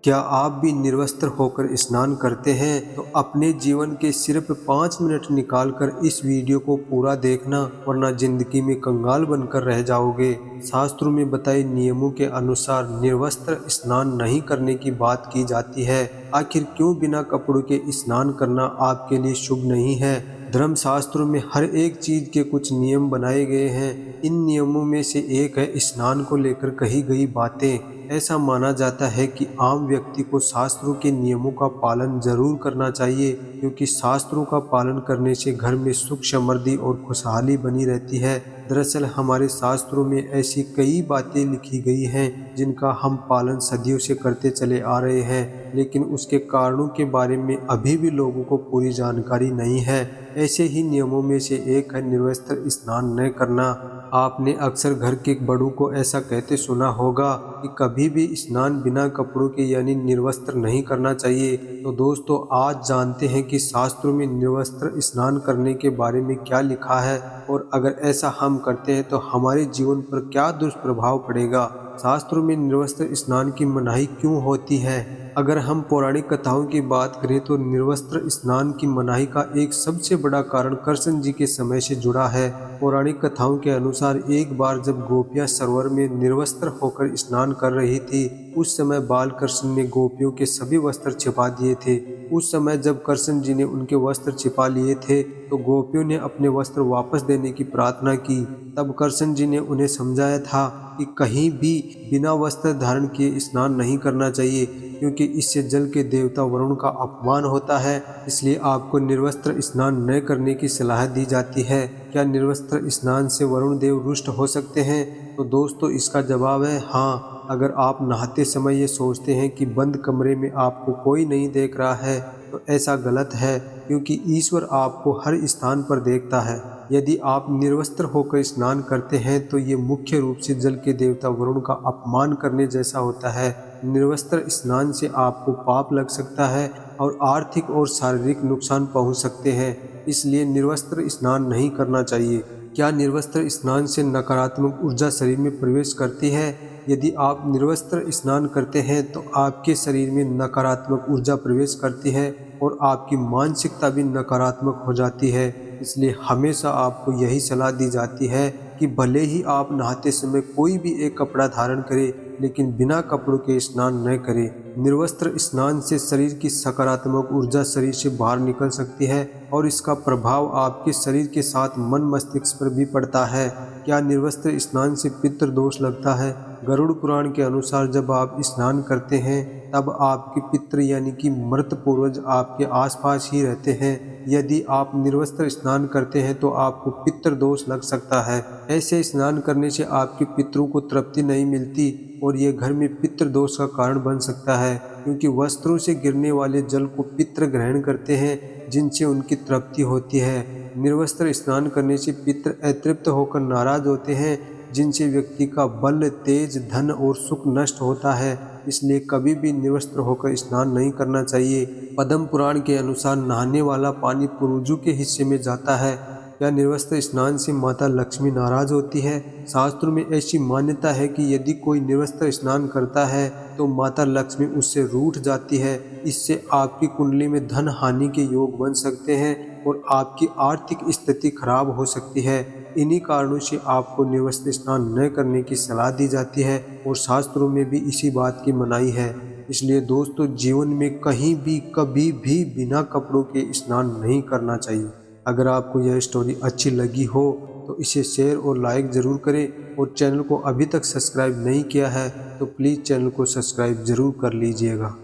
क्या आप भी निर्वस्त्र होकर स्नान करते हैं? तो अपने जीवन के सिर्फ 5 मिनट निकालकर इस वीडियो को पूरा देखना, वरना जिंदगी में कंगाल बनकर रह जाओगे। शास्त्रों में बताए नियमों के अनुसार निर्वस्त्र स्नान नहीं करने की बात की जाती है। आखिर क्यों बिना कपड़ों के स्नान करना आपके लिए शुभ नहीं है? धर्म शास्त्रों में हर एक चीज के कुछ नियम बनाए गए हैं। इन नियमों में से एक है स्नान को लेकर कही गई बातें। ऐसा माना जाता है कि आम व्यक्ति को शास्त्रों के नियमों का पालन जरूर करना चाहिए, क्योंकि शास्त्रों का पालन करने से घर में सुख समृद्धि और खुशहाली बनी रहती है। दरअसल हमारे शास्त्रों में ऐसी कई बातें लिखी गई हैं जिनका हम पालन सदियों से करते चले आ रहे हैं, लेकिन उसके कारणों के बारे में अभी भी लोगों को पूरी जानकारी नहीं है। ऐसे ही नियमों में से एक है निर्वस्त्र स्नान न करना। आपने अक्सर घर के बड़ों को ऐसा कहते सुना होगा कि कभी भी स्नान बिना कपड़ों के यानी निर्वस्त्र नहीं करना चाहिए। तो दोस्तों, आज जानते हैं कि शास्त्रों में निर्वस्त्र स्नान करने के बारे में क्या लिखा है, और अगर ऐसा हम करते हैं तो हमारे जीवन पर क्या दुष्प्रभाव पड़ेगा। शास्त्रों में निर्वस्त्र स्नान की मनाही क्यों होती है? अगर हम पौराणिक कथाओं की बात करें तो निर्वस्त्र स्नान की मनाही का एक सबसे बड़ा कारण कृष्ण जी के समय से जुड़ा है। पौराणिक कथाओं के अनुसार एक बार जब गोपियां सरोवर में निर्वस्त्र होकर स्नान कर रही थी, उस समय बाल कृष्ण ने गोपियों के सभी वस्त्र छिपा दिए थे। उस समय जब कृष्ण जी ने उनके वस्त्र छिपा लिए थे तो गोपियों ने अपने वस्त्र वापस देने की प्रार्थना की। तब कृष्ण जी ने उन्हें समझाया था कि कहीं भी बिना वस्त्र धारण किए स्नान नहीं करना चाहिए, क्योंकि इससे जल के देवता वरुण का अपमान होता है। इसलिए आपको निर्वस्त्र स्नान न करने की सलाह दी जाती है। क्या निर्वस्त्र स्नान से वरुण देव रुष्ट हो सकते हैं? तो दोस्तों, इसका जवाब है हाँ। अगर आप नहाते समय ये सोचते हैं कि बंद कमरे में आपको कोई नहीं देख रहा है, तो ऐसा गलत है, क्योंकि ईश्वर आपको हर स्थान पर देखता है। यदि आप निर्वस्त्र होकर स्नान करते हैं तो ये मुख्य रूप से जल के देवता वरुण का अपमान करने जैसा होता है। निर्वस्त्र स्नान से आपको पाप लग सकता है और आर्थिक और शारीरिक नुकसान पहुंच सकते हैं। इसलिए निर्वस्त्र स्नान नहीं करना चाहिए। क्या निर्वस्त्र स्नान से नकारात्मक ऊर्जा शरीर में प्रवेश करती है? यदि आप निर्वस्त्र स्नान करते हैं तो आपके शरीर में नकारात्मक ऊर्जा प्रवेश करती है और आपकी मानसिकता भी नकारात्मक हो जाती है। इसलिए हमेशा आपको यही सलाह दी जाती है कि भले ही आप नहाते समय कोई भी एक कपड़ा धारण करें, लेकिन बिना कपड़ों के स्नान न करें। निर्वस्त्र स्नान से शरीर की सकारात्मक ऊर्जा शरीर से बाहर निकल सकती है और इसका प्रभाव आपके शरीर के साथ मन मस्तिष्क पर भी पड़ता है। क्या निर्वस्त्र स्नान से पितृ दोष लगता है? गरुड़ पुराण के अनुसार जब आप स्नान करते हैं तब आपके पितृ यानी कि मृत पूर्वज आपके आसपास ही रहते हैं। यदि आप निर्वस्त्र स्नान करते हैं तो आपको पितृ दोष लग सकता है। ऐसे स्नान करने से आपके पितरों को तृप्ति नहीं मिलती और ये घर में पितृ दोष का कारण बन सकता है, क्योंकि वस्त्रों से गिरने वाले जल को पितृ ग्रहण करते हैं, जिनसे उनकी तृप्ति होती है। निर्वस्त्र स्नान करने से पितृ अतृप्त होकर नाराज होते हैं, जिनसे व्यक्ति का बल, तेज, धन और सुख नष्ट होता है। इसलिए कभी भी निर्वस्त्र होकर स्नान नहीं करना चाहिए। पद्म पुराण के अनुसार नहाने वाला पानी पूर्वजों के हिस्से में जाता है। क्या निर्वस्त्र स्नान से माता लक्ष्मी नाराज होती है? शास्त्रों में ऐसी मान्यता है कि यदि कोई निर्वस्त्र स्नान करता है तो माता लक्ष्मी उससे रूठ जाती है। इससे आपकी कुंडली में धन हानि के योग बन सकते हैं और आपकी आर्थिक स्थिति खराब हो सकती है। इन्हीं कारणों से आपको निर्वस्त्र स्नान न करने की सलाह दी जाती है और शास्त्रों में भी इसी बात की मनाही है। इसलिए दोस्तों, जीवन में कहीं भी कभी भी बिना कपड़ों के स्नान नहीं करना चाहिए। अगर आपको यह स्टोरी अच्छी लगी हो तो इसे शेयर और लाइक ज़रूर करें, और चैनल को अभी तक सब्सक्राइब नहीं किया है तो प्लीज़ चैनल को सब्सक्राइब ज़रूर कर लीजिएगा।